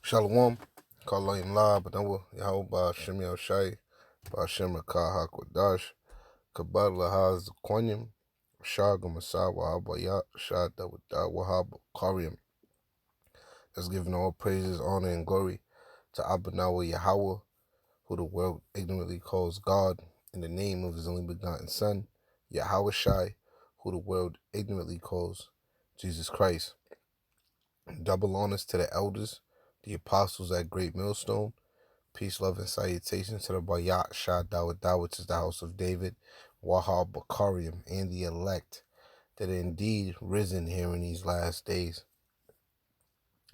Shalom, Kalayim La, Banawa, Yahweh, Shem Yahushai, Bashem Rakah HaKodash, Kabad Lahaz, Quanyam, Shag Masah, Wahabayat, Shad Dawadah, Wahab, Karyam. That's giving all praises, honor, and glory to Abanawa Yahweh, who the world ignorantly calls God, in the name of his only begotten Son, Yahweh Shai, who the world ignorantly calls Jesus Christ. Double honors to the elders, the apostles at Great Millstone. Peace, love, and salutations to the Bayat Shah Dawadah, which is the house of David, Wahab Bakariam, and the elect that are indeed risen here in these last days.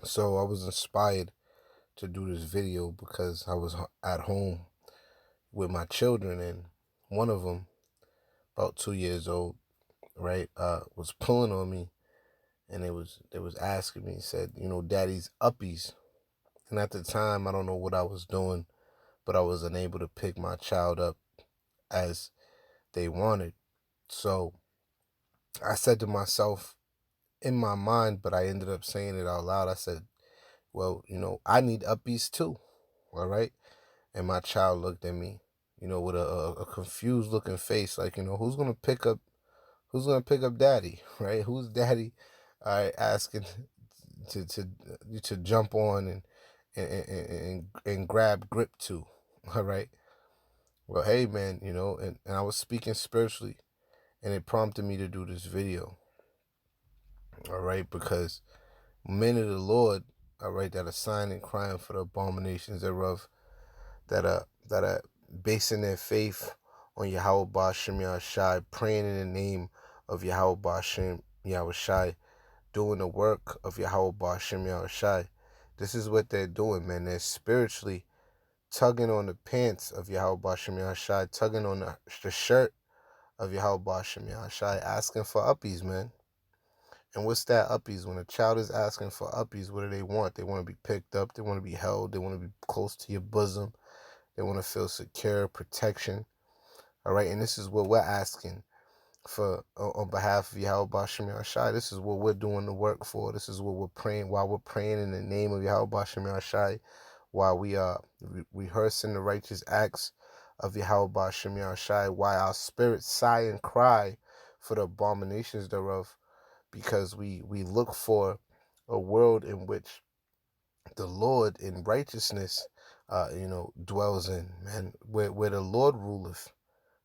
So I was inspired to do this video because I was at home with my children, and one of them, about 2 years old, right, was pulling on me, and they was asking me, said, Daddy's uppies. And at the time, I don't know what I was doing, but I was unable to pick my child up as they wanted. So I said to myself in my mind, but I ended up saying it out loud. I said, well, I need uppies too. All right. And my child looked at me, with a confused looking face, like, who's going to pick up daddy, right? Who's daddy? All right. Asking to jump on and grab grip to. All right. Well, hey, man, and I was speaking spiritually, and it prompted me to do this video. All right, because men of the Lord, all right, that are sighing and crying for the abominations thereof, that are basing their faith on Yahweh Ba'ashem Yahushai, praying in the name of Yahweh Ba'ashem Yahushai, doing the work of Yahweh Ba'ashem Yahushai. This is what they're doing, man. They're spiritually tugging on the pants of Yahweh Ba'ashem Yahushai, tugging on the shirt of Yahweh Ba'ashem Yahushai, asking for uppies, man. And what's that uppies? When a child is asking for uppies, what do they want? They want to be picked up. They want to be held. They want to be close to your bosom. They want to feel secure, protection. All right, and this is what we're asking for on behalf of Yahweh Ba'ashem Yahushai. This is what we're doing the work for. This is what we're praying while we're praying in the name of Yahweh Ba'ashem Yahushai, while we are rehearsing the righteous acts of Yahweh Ba'ashem Yahushai, while our spirits sigh and cry for the abominations thereof, because we look for a world in which the Lord in righteousness, dwells in, man, where the Lord ruleth,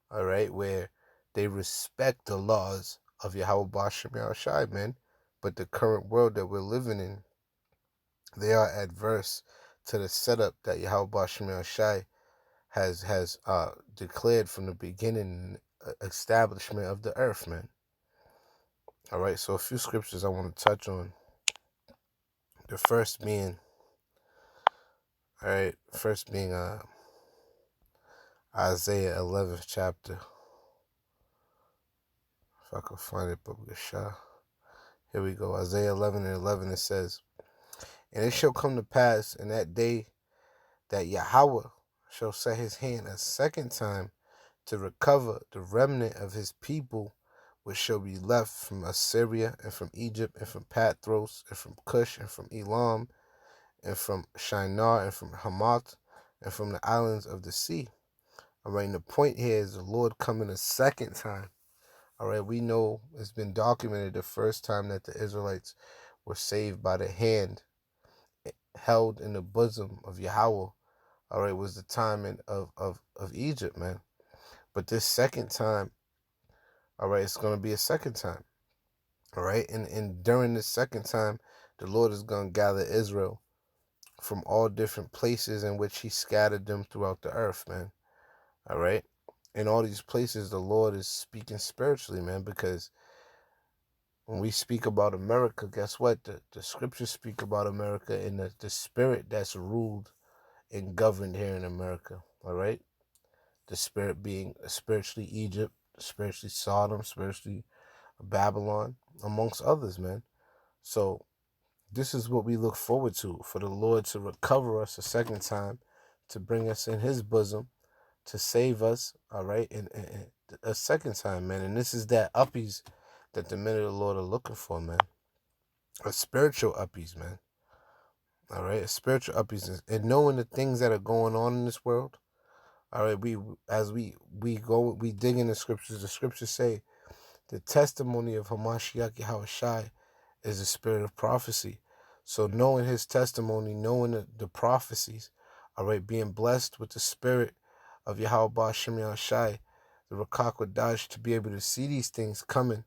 all right, where they respect the laws of Yahweh Ba'ashem Yahushai, man. But the current world that we're living in, they are adverse to the setup that Yahweh Ba'ashem Yahushai has declared from the beginning, establishment of the earth, man. All right, so a few scriptures I want to touch on. The first being, Isaiah 11th chapter. If I could find it, Book of Shah. Here we go. Isaiah 11:11. It says, "And it shall come to pass in that day that Yahweh shall set his hand a second time to recover the remnant of his people, which shall be left from Assyria and from Egypt and from Pathros and from Cush and from Elam and from Shinar and from Hamath and from the islands of the sea." All right, and the point here is the Lord coming a second time. All right, we know it's been documented the first time that the Israelites were saved by the hand held in the bosom of Yahweh. All right, was the time of Egypt, man. But this second time, all right, it's going to be a second time. All right, and during this second time, the Lord is going to gather Israel from all different places in which he scattered them throughout the earth, man. All right, in all these places, the Lord is speaking spiritually, man, because when we speak about America, guess what? The scriptures speak about America and the spirit that's ruled and governed here in America, all right? The spirit being spiritually Egypt, spiritually Sodom, spiritually Babylon, amongst others, man. So this is what we look forward to, for the Lord to recover us a second time, to bring us in his bosom, to save us, all right? And a second time, man. And this is that uppies that the men of the Lord are looking for, man. A spiritual uppies, man. All right, spiritual uppies, and knowing the things that are going on in this world. All right, we dig in the scriptures. The scriptures say the testimony of Hamashiach Yahushai is the spirit of prophecy. So knowing his testimony, knowing the prophecies, all right, being blessed with the spirit of Yahweh Shem Yahushai, the Rakakwadash, to be able to see these things coming,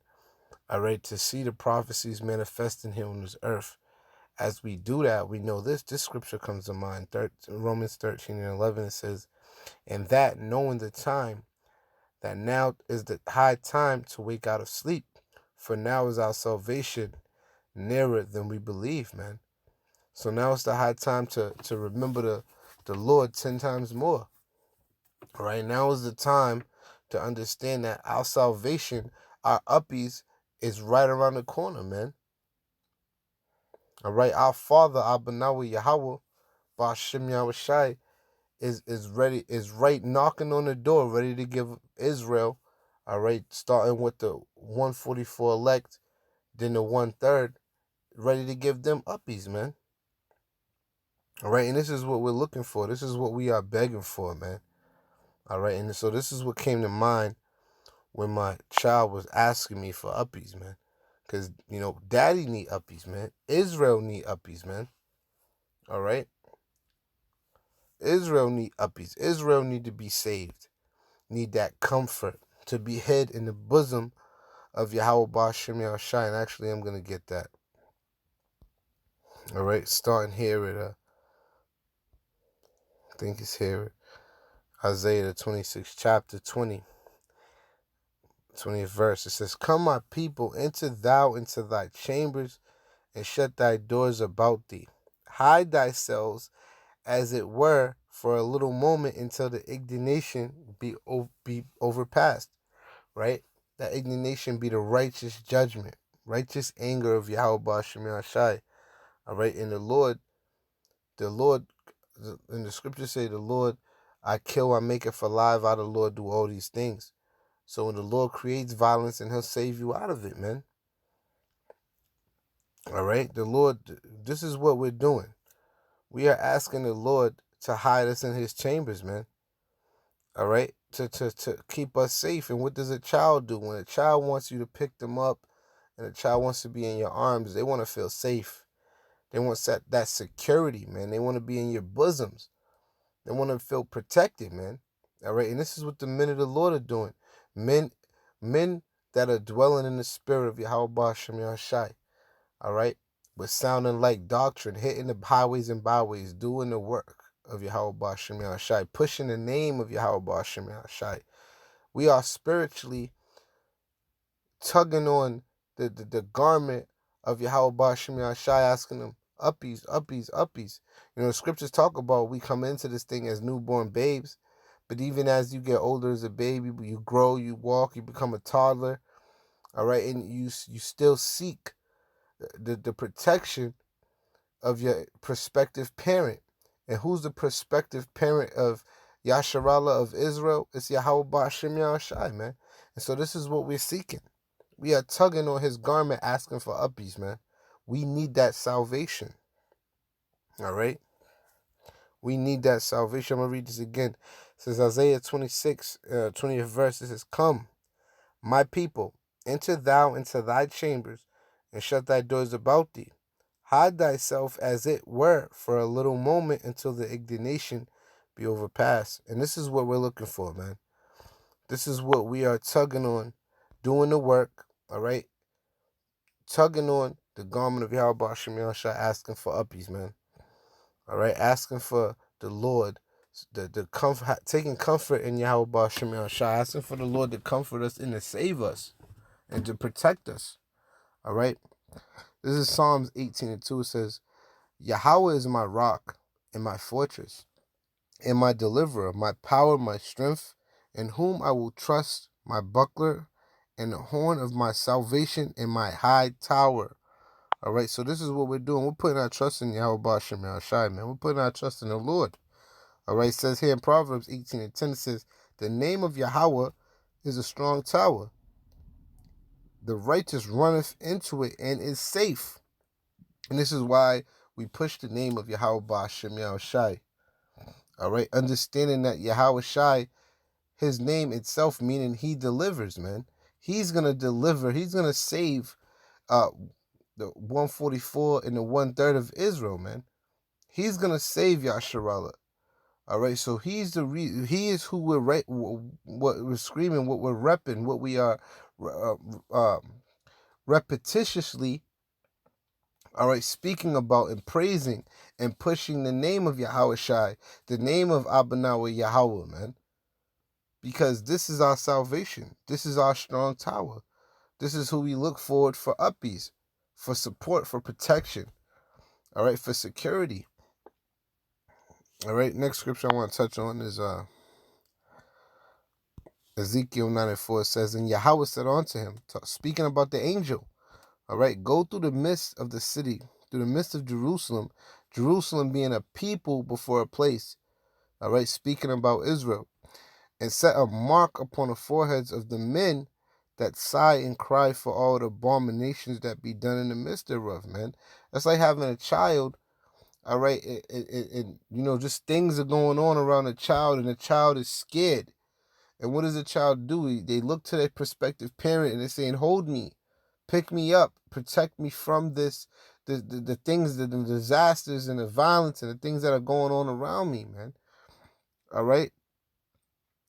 all right, to see the prophecies manifesting here on this earth. As we do that, we know this scripture comes to mind. Romans 13 and 11, it says, and that knowing the time, that now is the high time to wake out of sleep, for now is our salvation nearer than we believe, man. So now it's the high time to remember the Lord 10 times more. All right, now is the time to understand that our salvation, our uppies, is right around the corner, man. All right, our Father, Abanawi Yahweh, Ba'Shem Yahushai, is ready, is right knocking on the door, ready to give Israel, all right, starting with the 144 elect, then the 1/3, ready to give them uppies, man. All right, and this is what we're looking for. This is what we are begging for, man. All right, and so this is what came to mind when my child was asking me for uppies, man. Because, daddy need uppies, man. Israel need uppies, man. All right? Israel need uppies. Israel need to be saved. Need that comfort to be hid in the bosom of Yahweh Ba'Shem Yahushai. And actually, I'm going to get that. All right? Starting here at, I think it's here at Isaiah the 26th chapter, 20th verse. It says, come, my people, enter thou into thy chambers, and shut thy doors about thee. Hide thyself, as it were, for a little moment, until the indignation be overpassed. Right? That indignation be the righteous judgment, righteous anger of Yahweh Ba'Shem Yahushai. All right? And the Lord, in the scriptures say, the Lord, I kill, I make it alive, I the Lord do all these things. So when the Lord creates violence, and he'll save you out of it, man. All right? The Lord, this is what we're doing. We are asking the Lord to hide us in his chambers, man. All right? To keep us safe. And what does a child do? When a child wants you to pick them up and a child wants to be in your arms, they want to feel safe. They want that security, man. They want to be in your bosoms. They want to feel protected, man. All right? And this is what the men of the Lord are doing. Men that are dwelling in the spirit of Yahweh Ba'Shem Yahushai. All right? But sounding like doctrine, hitting the highways and byways, doing the work of Yahweh Ba'Shem Yahushai, pushing the name of Yahweh Ba'Shem Yahushai. We are spiritually tugging on the garment of Yahweh Ba'Shem Yahushai, asking them, uppies, uppies, uppies. The scriptures talk about we come into this thing as newborn babes, but even as you get older as a baby, you grow, you walk, you become a toddler, all right, and you still seek the protection of your prospective parent. And who's the prospective parent of Yasharallah of Israel? It's Yahweh Ba'Shem Yahushai, man. And so this is what we're seeking. We are tugging on his garment, asking for uppies, man. We need that salvation. All right? We need that salvation. I'm going to read this again. It says Isaiah 26, 20th verse. It says, come, my people, enter thou into thy chambers, and shut thy doors about thee. Hide thyself, as it were, for a little moment, until the indignation be overpassed. And this is what we're looking for, man. This is what we are tugging on, doing the work, all right? Tugging on the garment of Yahweh Ba'Shem Yahushai, asking for uppies, man. All right? Asking for the Lord, the comfort, taking comfort in Yahweh Ba'Shem Yahushai, asking for the Lord to comfort us and to save us and to protect us. All right? This is Psalms 18:2. It says, Yahweh is my rock and my fortress and my deliverer, my power, my strength, in whom I will trust, my buckler and the horn of my salvation and my high tower. All right, so this is what we're doing. We're putting our trust in Yahweh Ba'Shem Yahushai, man. We're putting our trust in the Lord. All right, it says here in Proverbs 18:10, it says, the name of Yahweh is a strong tower. The righteous runneth into it and is safe. And this is why we push the name of Yahweh Ba'ashem Yahushai. All right, understanding that Yahweh Shai, his name itself meaning he delivers, man. He's gonna deliver. He's gonna save the 144 and the 1/3 of Israel, man. He's gonna save Yasharallah. All right, so he is who we're what we're screaming, what we're repping, what we are repetitiously, all right, speaking about and praising and pushing the name of Yahweh Shai, the name of Abanawa Yahweh, man. Because this is our salvation. This is our strong tower. This is who we look forward for uppies, for support, for protection, all right, for security. All right, next scripture I want to touch on is Ezekiel 9:4 says, and Yahweh said unto him, speaking about the angel, all right, go through the midst of the city, through the midst of Jerusalem, Jerusalem being a people before a place, all right, speaking about Israel, and set a mark upon the foreheads of the men that sigh and cry for all the abominations that be done in the midst thereof, man. That's like having a child, all right, and you know, just things are going on around the child, and the child is scared. And what does the child do? They look to their prospective parent and they're saying, hold me, pick me up, protect me from this, the things, the disasters and the violence and the things that are going on around me, man. All right?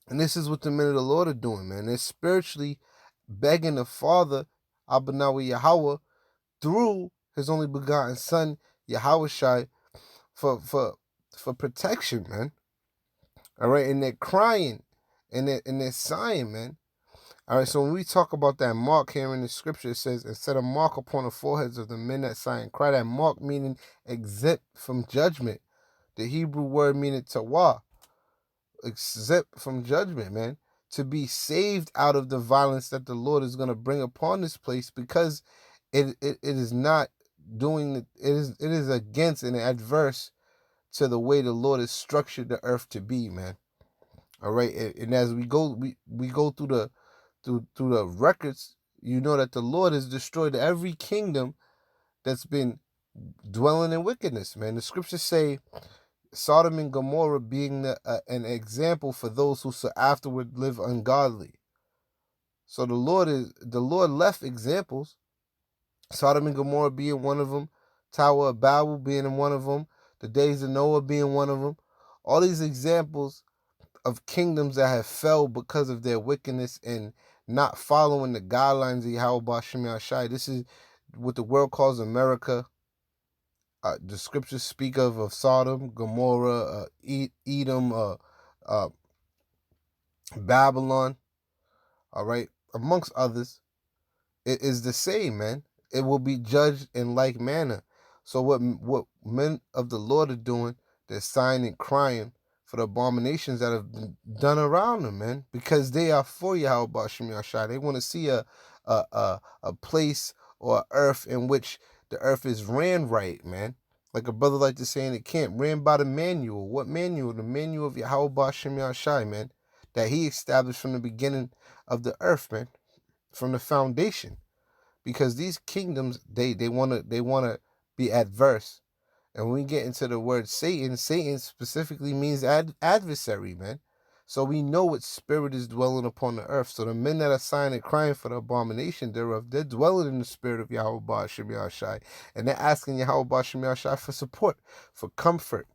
And this is what the men of the Lord are doing, man. They're spiritually begging the Father, Abanawa Yahweh, through his only begotten Son, Yahweh Shai, for protection, man. All right? And they're crying and they're sighing, man. All right, so when we talk about that mark here in the scripture, it says, and set a mark upon the foreheads of the men that sigh and cry. That mark meaning exempt from judgment. The Hebrew word meaning tawah, exempt from judgment, man. To be saved out of the violence that the Lord is going to bring upon this place, because it is not doing, it is against and adverse to the way the Lord has structured the earth to be, man. All right, and as we go through the records, you know that the Lord has destroyed every kingdom that's been dwelling in wickedness, man. The scriptures say Sodom and Gomorrah being an example for those who shall afterward live ungodly. So the Lord left examples. Sodom and Gomorrah being one of them, Tower of Babel being one of them, the days of Noah being one of them. All these examples of kingdoms that have fell because of their wickedness and not following the guidelines of Yahweh Ba'ashem Yahushai. This is what the world calls America. The scriptures speak of Sodom, Gomorrah, Edom, Babylon, all right, amongst others. It is the same, man. It will be judged in like manner. So what men of the Lord are doing, they're sighing and crying for the abominations that have been done around them, man, because they are for Yahweh Ba'ashem Yahushai. They want to see a place or a earth in which the earth is ran right, man. Like a brother like to say in the camp, ran by the manual. What manual? The manual of Yahweh Ba'ashem Yahushai, man, that he established from the beginning of the earth, man, from the foundation. Because these kingdoms, they wanna be adverse. And when we get into the word Satan, Satan specifically means adversary, man. So we know what spirit is dwelling upon the earth. So the men that are sighing and crying for the abomination thereof, they're dwelling in the spirit of Yahweh Ba'ashem Yahushai. And they're asking Yahweh Ba'ashem Yahushai for support, for comfort,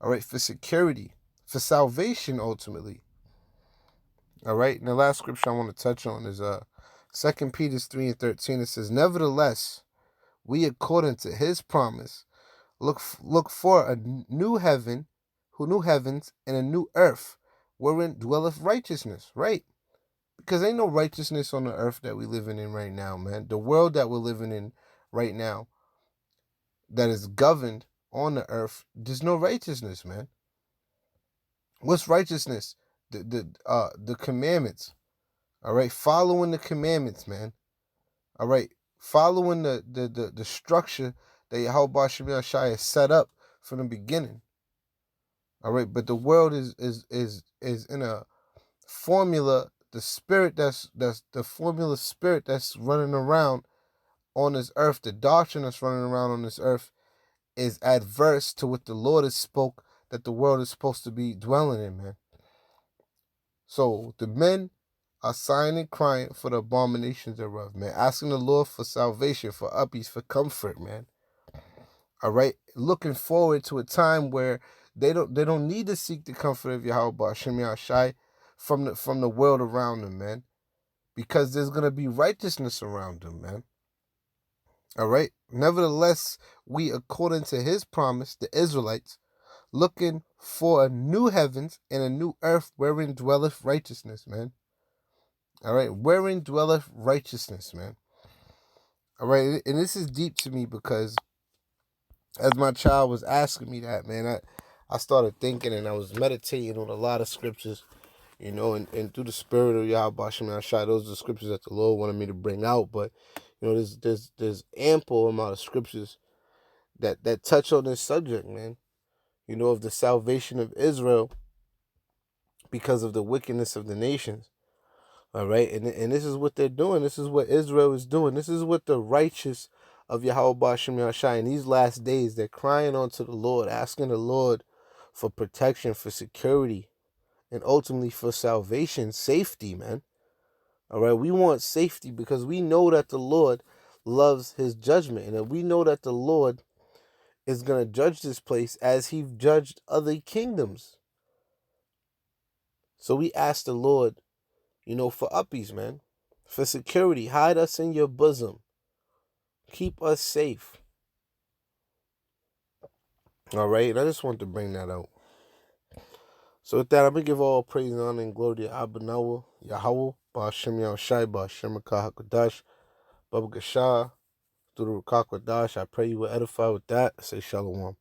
all right, for security, for salvation ultimately. All right, and the last scripture I want to touch on is 2 Peter 3:13. It says, nevertheless, we according to his promise look for a new heavens and a new earth wherein dwelleth righteousness, right? Because ain't no righteousness on the earth that we're living in right now, man. The world that we're living in right now that is governed on the earth, there's no righteousness, man. What's righteousness? The commandments. All right, following the commandments, man. All right, following the structure that Yahweh Ba'ashem Yahushai has set up from the beginning. All right, but the world is in a formula, the spirit that's the formula spirit that's running around on this earth, the doctrine that's running around on this earth is adverse to what the Lord has spoke that the world is supposed to be dwelling in, man. So the men are sighing and crying for the abominations thereof, man. Asking the Lord for salvation, for uppies, for comfort, man. All right, looking forward to a time where they don't need to seek the comfort of Yahweh Shem Shai from the world around them, man, because there's gonna be righteousness around them, man. All right. Nevertheless, we, according to His promise, the Israelites, looking for a new heavens and a new earth wherein dwelleth righteousness, man. All right, wherein dwelleth righteousness, man. All right, and this is deep to me because as my child was asking me that, man, I started thinking and I was meditating on a lot of scriptures, and through the spirit of Yahweh Shem Yahshai, those are the scriptures that the Lord wanted me to bring out. But there's ample amount of scriptures that touch on this subject, man. Of the salvation of Israel because of the wickedness of the nations. All right, and this is what they're doing. This is what Israel is doing. This is what the righteous of Yahweh Shem Yahshai in these last days, they're crying unto the Lord, asking the Lord for protection, for security, and ultimately for salvation, safety, man. All right, we want safety because we know that the Lord loves His judgment, and that we know that the Lord is going to judge this place as He judged other kingdoms. So we ask the Lord, for uppies, man, for security. Hide us in your bosom. Keep us safe. All right, and I just want to bring that out. So with that, I'm going to give all praise and honor and glory to Abba Nawah, Yahweh, Ba'ashem Yahushai, Ba'ashem Rakah HaKadosh, Baba Gashah, through the Rakah HaKadosh. I pray you will edify with that. I say Shalom.